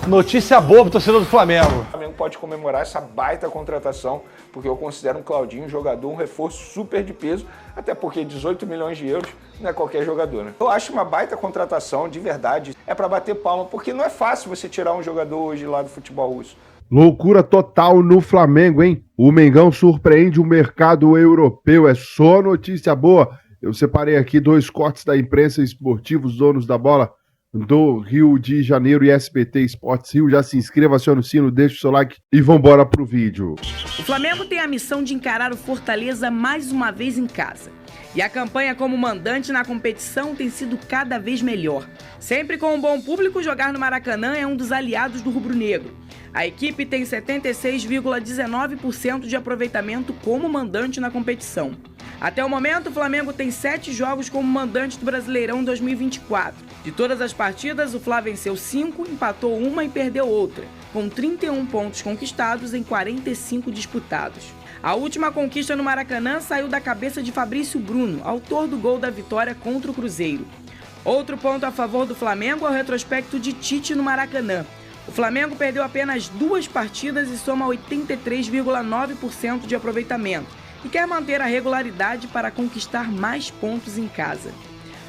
Notícia boa pro torcedor do Flamengo. O Flamengo pode comemorar essa baita contratação, porque eu considero um Claudinho um jogador, um reforço super de peso, até porque 18 milhões de euros não é qualquer jogador, né? Eu acho uma baita contratação, de verdade, é para bater palma, porque não é fácil você tirar um jogador hoje lá do futebol russo. Loucura total no Flamengo, hein? O Mengão surpreende o mercado europeu, é só notícia boa. Eu separei aqui 2 cortes da imprensa esportiva, os donos da bola do Rio de Janeiro e SBT Esportes Rio. Já se inscreva, acione o sino, deixe o seu like e vambora pro vídeo. O Flamengo tem a missão de encarar o Fortaleza mais uma vez em casa. E a campanha como mandante na competição tem sido cada vez melhor. Sempre com um bom público, jogar no Maracanã é um dos aliados do rubro-negro. A equipe tem 76,19% de aproveitamento como mandante na competição. Até o momento, o Flamengo tem 7 jogos como mandante do Brasileirão 2024. De todas as partidas, o Fla venceu 5, empatou uma e perdeu outra, com 31 pontos conquistados em 45 disputados. A última conquista no Maracanã saiu da cabeça de Fabrício Bruno, autor do gol da vitória contra o Cruzeiro. Outro ponto a favor do Flamengo é o retrospecto de Tite no Maracanã. O Flamengo perdeu apenas 2 partidas e soma 83,9% de aproveitamento e quer manter a regularidade para conquistar mais pontos em casa.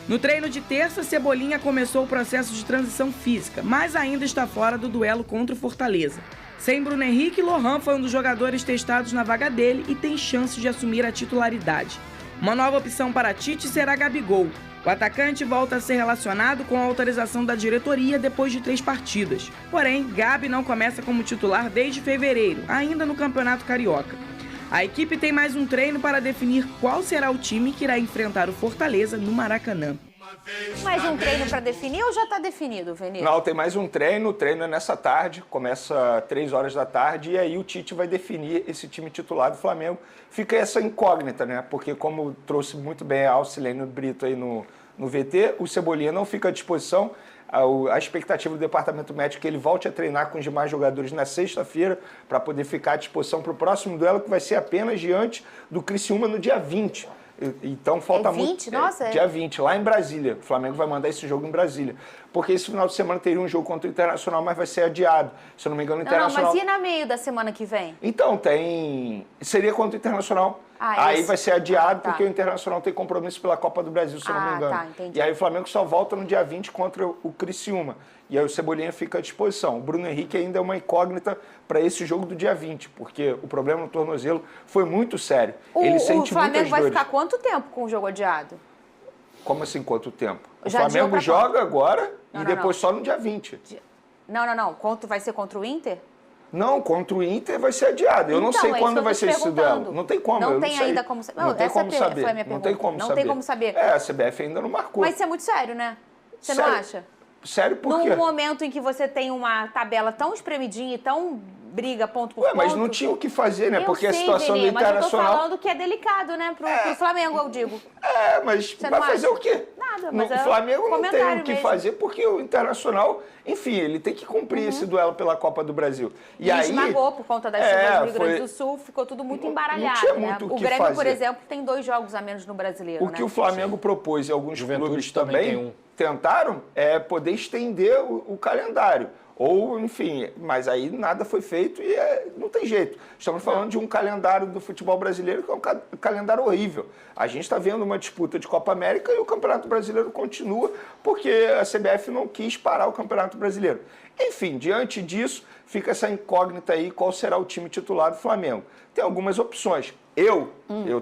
No treino de terça, Cebolinha começou o processo de transição física, mas ainda está fora do duelo contra o Fortaleza. Sem Bruno Henrique, Lohan foi um dos jogadores testados na vaga dele e tem chance de assumir a titularidade. Uma nova opção para Tite será Gabigol. O atacante volta a ser relacionado com a autorização da diretoria depois de 3 partidas. Porém, Gabi não começa como titular desde fevereiro, ainda no Campeonato Carioca. A equipe tem mais um treino para definir qual será o time que irá enfrentar o Fortaleza no Maracanã. Mais um treino para definir ou já está definido, Vinícius? Não, tem mais um treino. O treino é nessa tarde, começa às 3 horas da tarde, e aí o Tite vai definir esse time titular do Flamengo. Fica essa incógnita, né? Porque como trouxe muito bem a Alcilene Brito aí no VT, o Cebolinha não fica à disposição. A expectativa do departamento médico é que ele volte a treinar com os demais jogadores na sexta-feira para poder ficar à disposição para o próximo duelo, que vai ser apenas diante do Criciúma no dia 20. Então falta 20? muito. Nossa, dia 20, lá em Brasília. O Flamengo vai mandar esse jogo em Brasília. Porque esse final de semana teria um jogo contra o Internacional, mas vai ser adiado. Se eu não me engano, o Internacional... Não, mas e na meio da semana que vem? Então, seria contra o Internacional. Aí vai ser adiado porque o Internacional tem compromisso pela Copa do Brasil, se eu não me engano. Entendi. E aí o Flamengo só volta no dia 20 contra o Criciúma. E aí o Cebolinha fica à disposição. O Bruno Henrique ainda é uma incógnita para esse jogo do dia 20, porque o problema no tornozelo foi muito sério. Ele sente muitas dores. O Flamengo vai ficar quanto tempo com o jogo adiado? Como assim, quanto tempo? O Já Flamengo joga agora e depois só no dia 20. Não. Quanto vai ser contra o Inter? Não, contra o Inter vai ser adiado. Eu não sei quando vai ser esse duelo. Não tem como. Não tem ainda como saber. Não tem como saber. Foi a minha pergunta. Não tem como saber. Não tem como saber. A CBF ainda não marcou. Mas isso é muito sério, né? Você não acha? Sério por quê? Num momento em que você tem uma tabela tão espremidinha e tão briga ponto por ponto... Mas não tinha o que fazer, né? Porque a situação do Internacional... Mas eu tô falando que é delicado, né? Pro Flamengo, eu digo. Mas vai fazer o quê? Nada, mas o Flamengo não tem o que fazer porque o Internacional, enfim, ele tem que cumprir esse duelo pela Copa do Brasil. E aí esmagou por conta das chuvas do Rio Grande do Sul, ficou tudo muito embaralhado. Não tinha muito o que Grêmio, fazer. por exemplo, tem 2 jogos a menos no Brasileiro, O que o Flamengo propôs e alguns clubes também tentaram é poder estender o calendário. Ou, enfim, mas aí nada foi feito e não tem jeito. Estamos falando de um calendário do futebol brasileiro que é um calendário horrível. A gente está vendo uma disputa de Copa América e o Campeonato Brasileiro continua porque a CBF não quis parar o Campeonato Brasileiro. Enfim, diante disso, fica essa incógnita aí, qual será o time titular do Flamengo. Tem algumas opções. Eu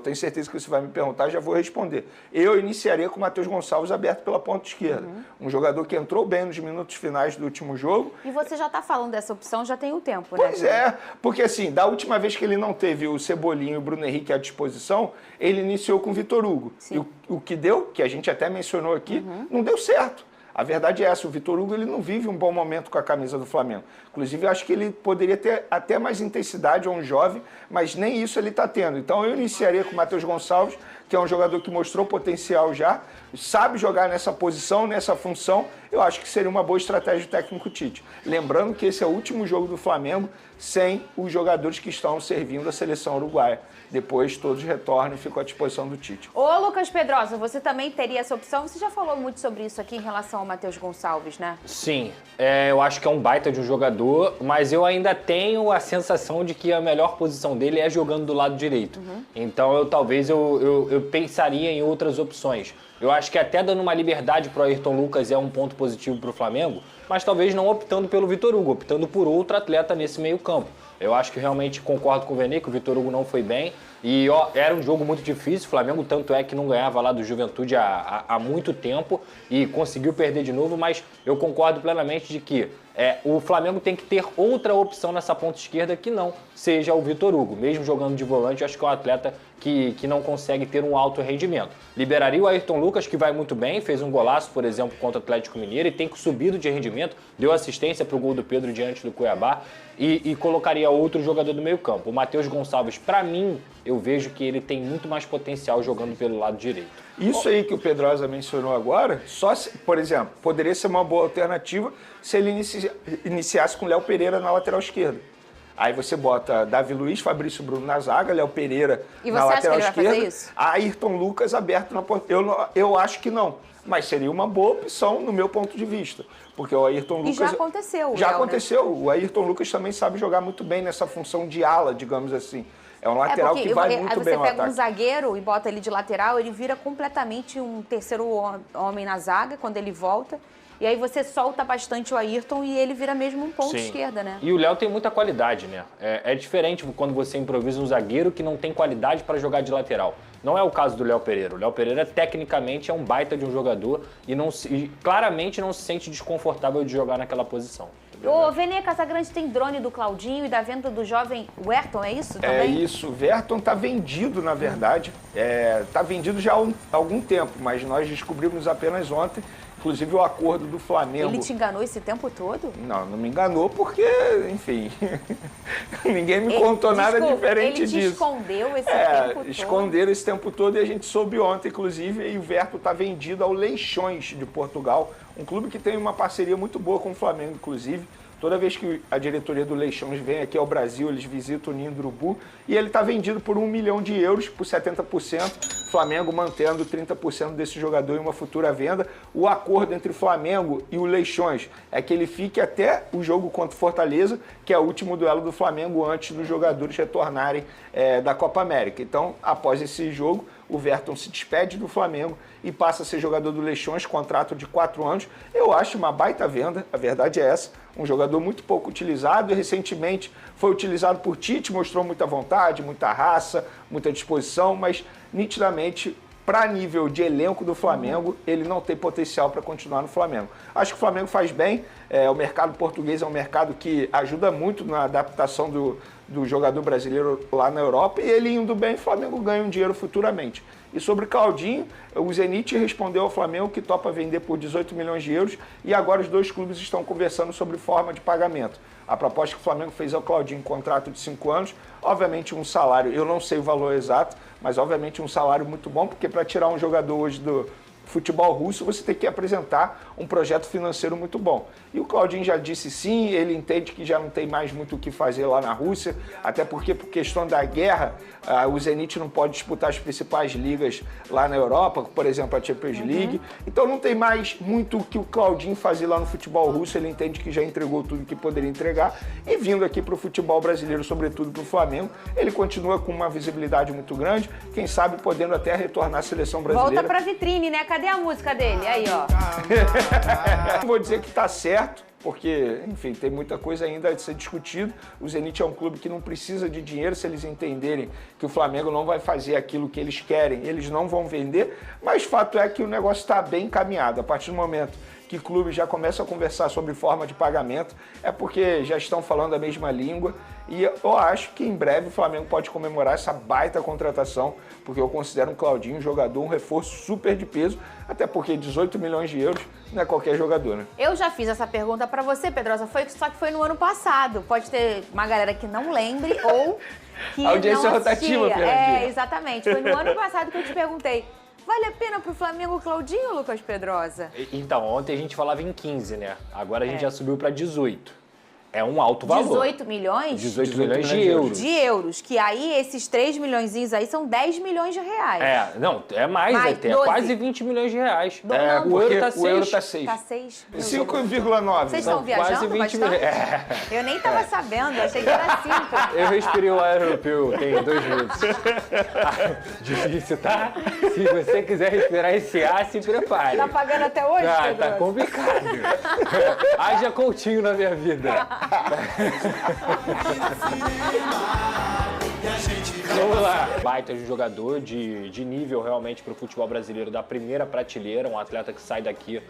tenho certeza que você vai me perguntar, já vou responder. Eu iniciaria com o Matheus Gonçalves aberto pela ponta esquerda. Um jogador que entrou bem nos minutos finais do último jogo. E você já está falando dessa opção já tem um tempo, né? Pois é, porque assim, da última vez que ele não teve o Cebolinha e o Bruno Henrique à disposição, ele iniciou com o Vitor Hugo. E o que deu, que a gente até mencionou aqui, não deu certo. A verdade é essa, o Vitor Hugo ele não vive um bom momento com a camisa do Flamengo. Inclusive, eu acho que ele poderia ter até mais intensidade, é um jovem, mas nem isso ele está tendo. Então, eu iniciaria com o Matheus Gonçalves, que é um jogador que mostrou potencial já, sabe jogar nessa posição, nessa função, eu acho que seria uma boa estratégia do técnico Tite. Lembrando que esse é o último jogo do Flamengo sem os jogadores que estão servindo a seleção uruguaia. Depois todos retornam e ficam à disposição do Tite. Ô, Lucas Pedrosa, você também teria essa opção? Você já falou muito sobre isso aqui em relação ao Matheus Gonçalves, né? Sim, eu acho que é um baita de um jogador, mas eu ainda tenho a sensação de que a melhor posição dele é jogando do lado direito. Então talvez eu pensaria em outras opções. Eu acho que até dando uma liberdade para o Ayrton Lucas é um ponto positivo para o Flamengo, mas talvez não optando pelo Vitor Hugo, optando por outro atleta nesse meio campo. Eu acho que realmente concordo com o Vene, que o Vitor Hugo não foi bem. E era um jogo muito difícil, o Flamengo tanto é que não ganhava lá do Juventude há muito tempo e conseguiu perder de novo, mas eu concordo plenamente de que o Flamengo tem que ter outra opção nessa ponta esquerda que não seja o Vitor Hugo. Mesmo jogando de volante, eu acho que é um atleta que não consegue ter um alto rendimento. Liberaria o Ayrton Lucas, que vai muito bem, fez um golaço, por exemplo, contra o Atlético Mineiro e tem subido de rendimento, deu assistência para o gol do Pedro diante do Cuiabá e colocaria outro jogador do meio campo. O Matheus Gonçalves, para mim, eu vejo que ele tem muito mais potencial jogando pelo lado direito. Isso aí que o Pedrosa mencionou agora, por exemplo, poderia ser uma boa alternativa se ele iniciasse com o Léo Pereira na lateral esquerda. Aí você bota Davi Luiz, Fabrício Bruno na zaga, Léo Pereira na lateral esquerda. E você acha que ele vai fazer isso? Ayrton Lucas aberto na ponta. Eu acho que não, mas seria uma boa opção no meu ponto de vista. Porque o Ayrton Lucas... E já aconteceu. Já aconteceu. Né? O Ayrton Lucas também sabe jogar muito bem nessa função de ala, digamos assim. É um lateral que vai muito bem no ataque. Você pega um zagueiro e bota ele de lateral, ele vira completamente um terceiro homem na zaga quando ele volta. E aí você solta bastante o Ayrton e ele vira mesmo um ponto esquerda, né? E o Léo tem muita qualidade, né? É diferente quando você improvisa um zagueiro que não tem qualidade para jogar de lateral. Não é o caso do Léo Pereira. O Léo Pereira, tecnicamente, é um baita de um jogador e claramente não se sente desconfortável de jogar naquela posição. O Vene Casagrande tem drone do Claudinho e da venda do jovem Werton, é isso também? É isso. O Werton está vendido, na verdade. Está vendido já há algum tempo, mas nós descobrimos apenas ontem. Inclusive o acordo do Flamengo... Ele te enganou esse tempo todo? Não me enganou porque, enfim, ninguém me contou nada diferente disso. Ele te escondeu esse tempo todo? Esconderam esse tempo todo e a gente soube ontem, inclusive, e o Werton está vendido ao Leixões de Portugal, um clube que tem uma parceria muito boa com o Flamengo, inclusive. Toda vez que a diretoria do Leixões vem aqui ao Brasil, eles visitam o Ninho do Urubu e ele está vendido por €1 milhão, por 70%, Flamengo mantendo 30% desse jogador em uma futura venda. O acordo entre o Flamengo e o Leixões é que ele fique até o jogo contra o Fortaleza, que é o último duelo do Flamengo antes dos jogadores retornarem da Copa América. Então, após esse jogo, o Werton se despede do Flamengo e passa a ser jogador do Leixões, contrato de 4 anos. Eu acho uma baita venda, a verdade é essa. Um jogador muito pouco utilizado e recentemente foi utilizado por Tite, mostrou muita vontade, muita raça, muita disposição, mas nitidamente, para nível de elenco do Flamengo, ele não tem potencial para continuar no Flamengo. Acho que o Flamengo faz bem, o mercado português é um mercado que ajuda muito na adaptação do jogador brasileiro lá na Europa e ele indo bem, o Flamengo ganha um dinheiro futuramente. E sobre o Claudinho, o Zenit respondeu ao Flamengo que topa vender por €18 milhões e agora os dois clubes estão conversando sobre forma de pagamento. A proposta que o Flamengo fez ao Claudinho, contrato de 5 anos, obviamente um salário, eu não sei o valor exato, mas obviamente um salário muito bom, porque para tirar um jogador hoje do futebol russo, você tem que apresentar um projeto financeiro muito bom. E o Claudinho já disse sim, ele entende que já não tem mais muito o que fazer lá na Rússia, até porque por questão da guerra, o Zenit não pode disputar as principais ligas lá na Europa, por exemplo, a Champions League. Então não tem mais muito o que o Claudinho fazer lá no futebol russo, ele entende que já entregou tudo que poderia entregar. E vindo aqui para o futebol brasileiro, sobretudo para o Flamengo, ele continua com uma visibilidade muito grande, quem sabe podendo até retornar à seleção brasileira. Volta para a vitrine, né? Cadê a música dele? Aí, ó. Vou dizer que tá certo, porque, enfim, tem muita coisa ainda a ser discutido. O Zenit é um clube que não precisa de dinheiro. Se eles entenderem que o Flamengo não vai fazer aquilo que eles querem, eles não vão vender. Mas fato é que o negócio está bem encaminhado. A partir do momento que clubes já começam a conversar sobre forma de pagamento, é porque já estão falando a mesma língua. E eu acho que em breve o Flamengo pode comemorar essa baita contratação, porque eu considero o Claudinho um jogador, um reforço super de peso, até porque 18 milhões de euros não é qualquer jogador, né? Eu já fiz essa pergunta pra você, Pedrosa, só que foi no ano passado. Pode ter uma galera que não lembre ou que audiência não rotativa, assistia. Fernandinha. Exatamente. Foi no ano passado que eu te perguntei. Vale a pena pro Flamengo o Claudinho, Lucas Pedrosa? Então, ontem a gente falava em 15, né? Agora a gente já subiu para 18. É um alto valor. 18 milhões? 18 milhões de euros. De euros, que aí esses 3 milhõezinhos aí são 10 milhões de reais. Não, é mais até, 12. quase 20 milhões de reais. Não, o euro tá o euro 6. tá 6. Tá 6. 5,9. Vocês estão viajando quase 20 bastante? milhões. Eu nem tava sabendo, achei que era 5. Eu respirei o ar europeu tem 2 minutos. Difícil, tá? Se você quiser respirar esse ar, se prepare. Tá pagando até hoje, Tá Pedrosa? complicado. Haja Coutinho na minha vida. Vamos lá. Baita de jogador de nível realmente para o futebol brasileiro da primeira prateleira, um atleta que sai daqui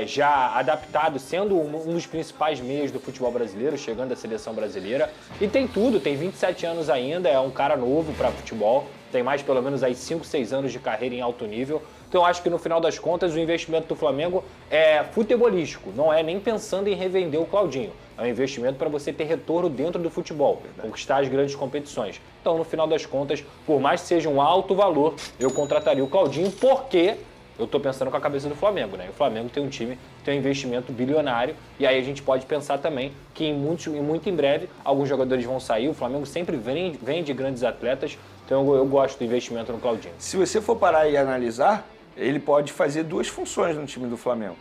já adaptado, sendo um dos principais meios do futebol brasileiro, chegando à seleção brasileira. E tem tudo, tem 27 anos ainda, é um cara novo para futebol, tem mais pelo menos aí 5, 6 anos de carreira em alto nível. Então eu acho que no final das contas o investimento do Flamengo é futebolístico, não é nem pensando em revender o Claudinho. É um investimento para você ter retorno dentro do futebol, conquistar as grandes competições. Então, no final das contas, por mais que seja um alto valor, eu contrataria o Claudinho porque eu estou pensando com a cabeça do Flamengo, né? O Flamengo tem um time, tem um investimento bilionário e aí a gente pode pensar também que muito em breve alguns jogadores vão sair. O Flamengo sempre vende grandes atletas, então eu gosto do investimento no Claudinho. Se você for parar e analisar, ele pode fazer duas funções no time do Flamengo.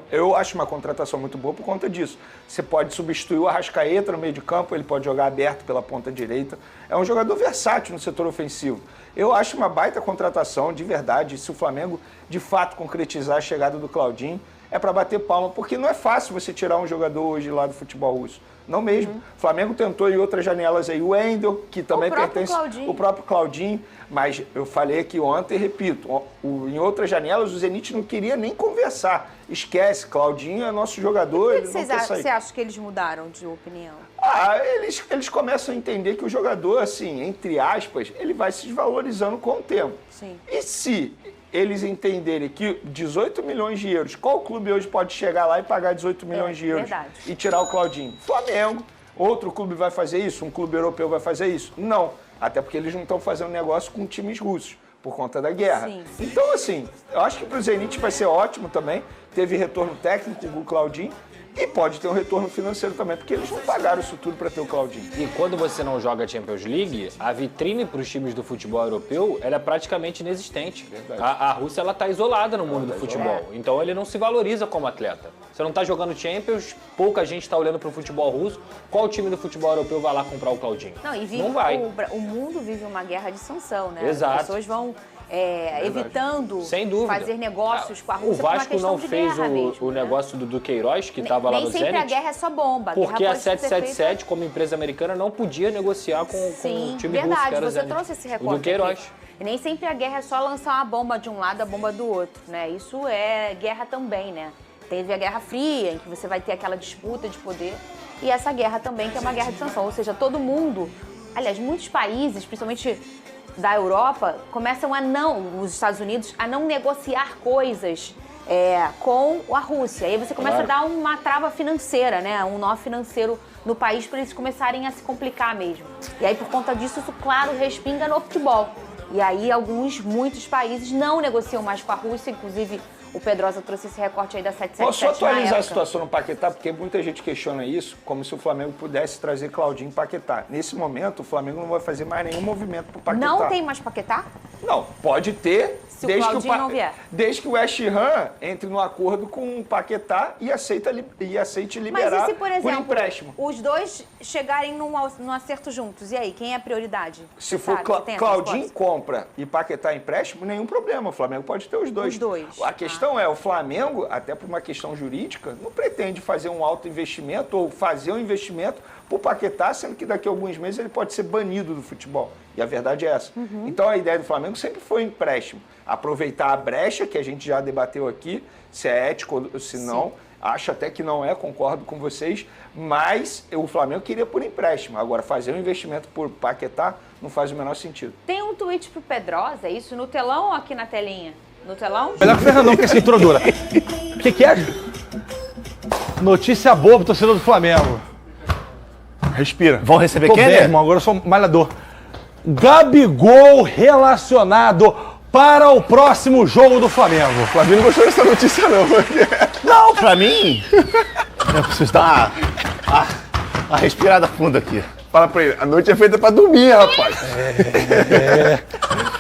Eu acho uma contratação muito boa por conta disso. Você pode substituir o Arrascaeta no meio de campo, ele pode jogar aberto pela ponta direita. É um jogador versátil no setor ofensivo. Eu acho uma baita contratação, de verdade. Se o Flamengo, de fato, concretizar a chegada do Claudinho, é para bater palma, porque não é fácil você tirar um jogador hoje lá do futebol russo. Não mesmo. O Flamengo tentou em outras janelas aí o Wendel, que também pertence o próprio Claudinho, mas eu falei aqui ontem e repito, em outras janelas o Zenit não queria nem conversar. Esquece, Claudinho é nosso jogador. Por que você acha que eles mudaram de opinião? Eles começam a entender que o jogador, assim, entre aspas, ele vai se desvalorizando com o tempo. Sim. E se eles entenderem que 18 milhões de euros, qual clube hoje pode chegar lá e pagar 18 milhões de euros e tirar o Claudinho? Flamengo. Outro clube vai fazer isso? Um clube europeu vai fazer isso? Não. Até porque eles não estão fazendo negócio com times russos, por conta da guerra. Sim. Então, assim, eu acho que para o Zenit vai ser ótimo também. Teve retorno técnico com o Claudinho. E pode ter um retorno financeiro também, porque eles não pagaram isso tudo para ter o Claudinho. E quando você não joga Champions League, a vitrine para os times do futebol europeu ela é praticamente inexistente. A Rússia está isolada no mundo do futebol, então ele não se valoriza como atleta. Você não está jogando Champions, pouca gente está olhando para o futebol russo. Qual time do futebol europeu vai lá comprar o Claudinho? Não vai. O mundo vive uma guerra de sanção, né? Exato. As pessoas vão evitando sem dúvida. fazer negócios com a Rússia. O Vasco não fez o negócio do Queiroz, que estava lá no Zenit. Nem sempre a guerra é só bomba. Porque a 777, como empresa americana, não podia negociar com o time russo, que era o você Zenit. trouxe esse O recorte do Queiroz. aqui. E nem sempre a guerra é só lançar uma bomba de um lado, a bomba do outro, né? Isso é guerra também, né? Teve a Guerra Fria, em que você vai ter aquela disputa de poder. E essa guerra também, que é uma guerra de sanção. Ou seja, todo mundo, aliás, muitos países, principalmente da Europa, começam os Estados Unidos, a não negociar coisas com a Rússia. E aí você começa a dar uma trava financeira, né? Um nó financeiro no país para eles começarem a se complicar mesmo. E aí, por conta disso, isso, claro, respinga no futebol. E aí, muitos países não negociam mais com a Rússia, inclusive o Pedrosa trouxe esse recorte aí da 777. Posso atualizar a situação no Paquetá? Porque muita gente questiona isso, como se o Flamengo pudesse trazer Claudinho e Paquetá. Nesse momento, o Flamengo não vai fazer mais nenhum movimento pro Paquetá. Não tem mais Paquetá? Não, pode ter, se o Claudinho não vier. Desde que o West Ham entre no acordo com o Paquetá e aceite liberar. Mas e se, por exemplo, empréstimo. Os dois chegarem num acerto juntos? E aí, quem é a prioridade? Se for Claudinho compra e Paquetá empréstimo, nenhum problema. O Flamengo pode ter os dois. Os dois. A questão é, o Flamengo, até por uma questão jurídica, não pretende fazer um alto investimento ou fazer um investimento por Paquetá, sendo que daqui a alguns meses ele pode ser banido do futebol. E a verdade é essa. Então a ideia do Flamengo sempre foi empréstimo. Aproveitar a brecha, que a gente já debateu aqui, se é ético ou se não, Acho até que não é, concordo com vocês, mas o Flamengo queria por empréstimo. Agora, fazer um investimento por Paquetá não faz o menor sentido. Tem um tweet pro Pedrosa, é isso? No telão ou aqui na telinha? No telão? Melhor que o Fernandão, que é cintura dura. O que é? Notícia boa pro torcedor do Flamengo. Respira. Vão receber Tô quem, bem, né? irmão, agora eu sou malhador. Gabigol relacionado para o próximo jogo do Flamengo. O Flavinho não gostou dessa notícia, não. Não, pra mim... Eu preciso dar uma respirada funda aqui. Fala pra ele, a noite é feita pra dormir, rapaz.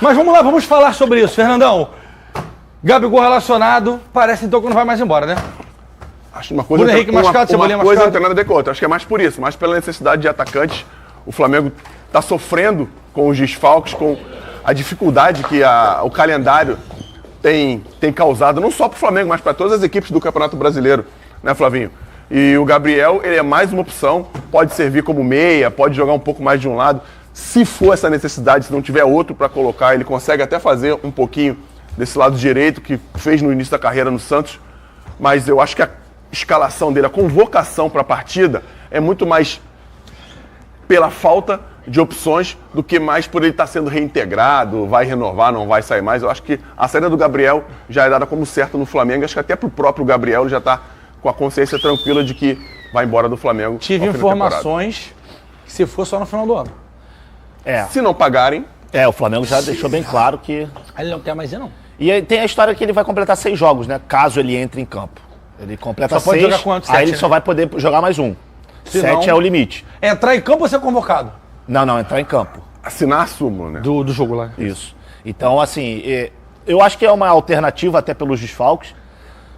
Mas vamos lá, vamos falar sobre isso. Fernandão, Gabigol relacionado, parece então que não vai mais embora, né? Acho uma coisa, Bruno Henrique machucado, Cebolinha uma coisa machucado. não tem nada a ver com a outra. Acho que é mais por isso, mais pela necessidade de atacantes. O Flamengo está sofrendo com os desfalques, com a dificuldade que o calendário tem causado, não só para o Flamengo, mas para todas as equipes do Campeonato Brasileiro, né, Flavinho? E o Gabriel, ele é mais uma opção, pode servir como meia, pode jogar um pouco mais de um lado. Se for essa necessidade, se não tiver outro para colocar, ele consegue até fazer um pouquinho desse lado direito, que fez no início da carreira no Santos. Mas eu acho que a escalação dele, a convocação para a partida, é muito mais pela falta de opções do que mais por ele estar sendo reintegrado, vai renovar, não vai sair mais. Eu acho que a saída do Gabriel já é dada como certa no Flamengo. Acho que até para o próprio Gabriel ele já está com a consciência tranquila de que vai embora do Flamengo. Tive ao fim da temporada. informações que se for só no final do ano. Se não pagarem, O Flamengo já deixou bem claro que... Aí ele não quer mais ir, não. E aí tem a história que ele vai completar 6 jogos, né? Caso ele entre em campo. Ele completa Só pode 6, jogar quantos? aí 7, ele né? só vai poder jogar mais um. Se 7 não- é o limite. Entrar em campo ou ser convocado? Não, entrar em campo. assinar a súmula, né? Do jogo lá. Isso. Então, assim, eu acho que é uma alternativa até pelos desfalques,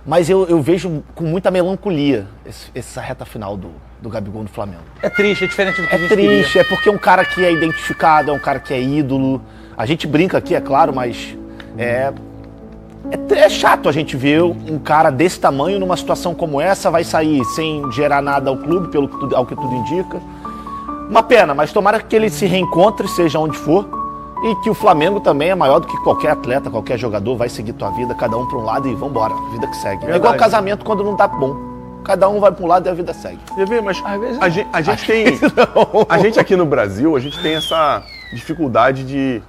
mas eu vejo com muita melancolia essa reta final do Gabigol no Flamengo. É triste, é diferente do que a É gente triste, é porque é um cara que é identificado, é um cara que é ídolo. A gente brinca aqui, é claro, mas é chato a gente ver um cara desse tamanho numa situação como essa, vai sair sem gerar nada ao clube, ao que tudo indica. Uma pena, mas tomara que ele se reencontre, seja onde for, e que o Flamengo também é maior do que qualquer atleta, qualquer jogador, vai seguir tua vida, cada um para um lado e vambora, vida que segue. É igual casamento quando não tá bom. Cada um vai para um lado e a vida segue. Quer ver, mas a gente tem... A gente aqui no Brasil, a gente tem essa dificuldade de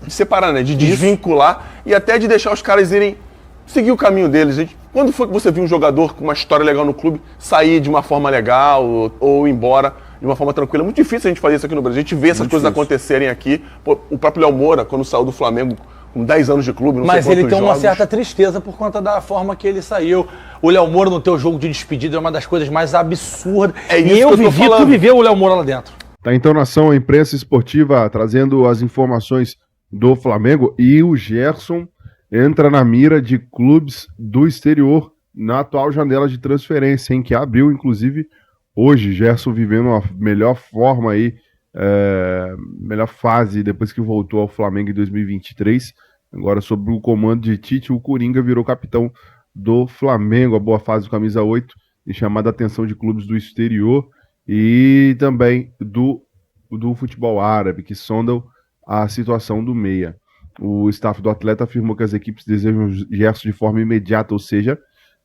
separar, né? De desvincular e até de deixar os caras irem seguir o caminho deles. Quando foi que você viu um jogador com uma história legal no clube sair de uma forma legal ou ir embora de uma forma tranquila? É muito difícil a gente fazer isso aqui no Brasil. A gente vê essas coisas acontecerem aqui. Pô, o próprio Léo Moura, quando saiu do Flamengo com 10 anos de clube, não Mas sei ele quantos tem uma jogos. certa tristeza por conta da forma que ele saiu. O Léo Moura no teu jogo de despedida é uma das coisas mais absurdas. É isso e eu que eu tô vivi, tu falando. viveu o Léo Moura lá dentro. Tá então nação, a imprensa esportiva trazendo as informações do Flamengo, e o Gerson entra na mira de clubes do exterior na atual janela de transferência, em que abriu inclusive hoje. Gerson vivendo a melhor forma aí, melhor fase depois que voltou ao Flamengo em 2023. Agora, sob o comando de Tite, o Coringa virou capitão do Flamengo, a boa fase do camisa 8, e chamada a atenção de clubes do exterior e também do futebol árabe, que sondam a situação do meia. O staff do atleta afirmou que as equipes desejam Gerson de forma imediata, ou seja,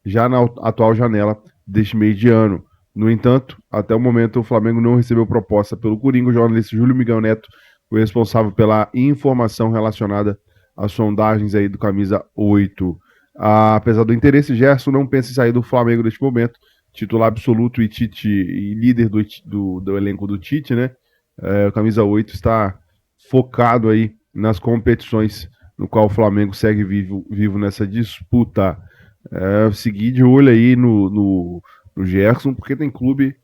já na atual janela deste meio de ano. No entanto, até o momento o Flamengo não recebeu proposta pelo Coringa. O jornalista Júlio Miguel Neto foi responsável pela informação relacionada às sondagens aí do camisa 8. Apesar do interesse, Gerson não pensa em sair do Flamengo neste momento. Titular absoluto e líder do elenco do Tite, né? O camisa 8 está focado aí nas competições no qual o Flamengo segue vivo nessa disputa. Seguir de olho aí no Gerson, porque tem clube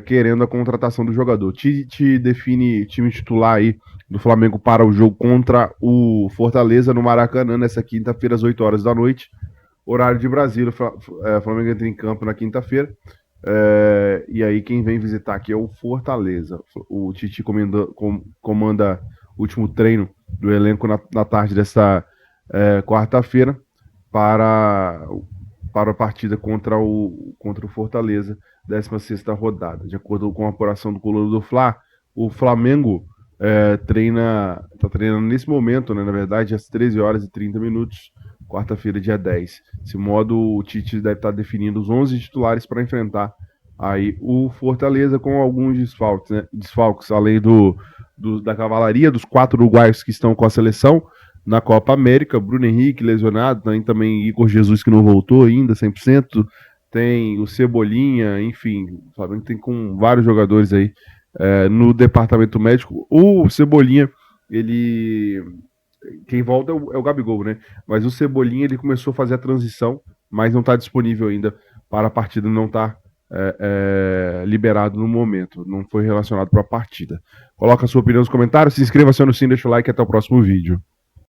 querendo a contratação do jogador. Tite define time titular aí do Flamengo para o jogo contra o Fortaleza no Maracanã, nessa quinta-feira às 8 horas da noite, horário de Brasília. O Flamengo entra em campo na quinta-feira. E aí quem vem visitar aqui é o Fortaleza. O Tite comanda o último treino do elenco na tarde desta quarta-feira para a partida contra o Fortaleza, 16ª rodada. De acordo com a apuração do Coluna do Fla, o Flamengo está treinando nesse momento, né, na verdade, às 13 horas e 30 minutos, quarta-feira, dia 10. Desse modo, o Tite deve estar definindo os 11 titulares para enfrentar aí o Fortaleza com alguns desfalques, né? Desfalques, além da cavalaria, dos 4 uruguaios que estão com a seleção na Copa América, Bruno Henrique lesionado, tem também Igor Jesus que não voltou ainda 100%, tem o Cebolinha, enfim, o Flamengo tem com vários jogadores aí no departamento médico. O Cebolinha, quem volta é o Gabigol, né? Mas o Cebolinha, ele começou a fazer a transição, mas não está disponível ainda para a partida, não está liberado no momento, não foi relacionado para a partida. Coloca a sua opinião nos comentários, se inscreva, se no sininho, deixa o like e até o próximo vídeo.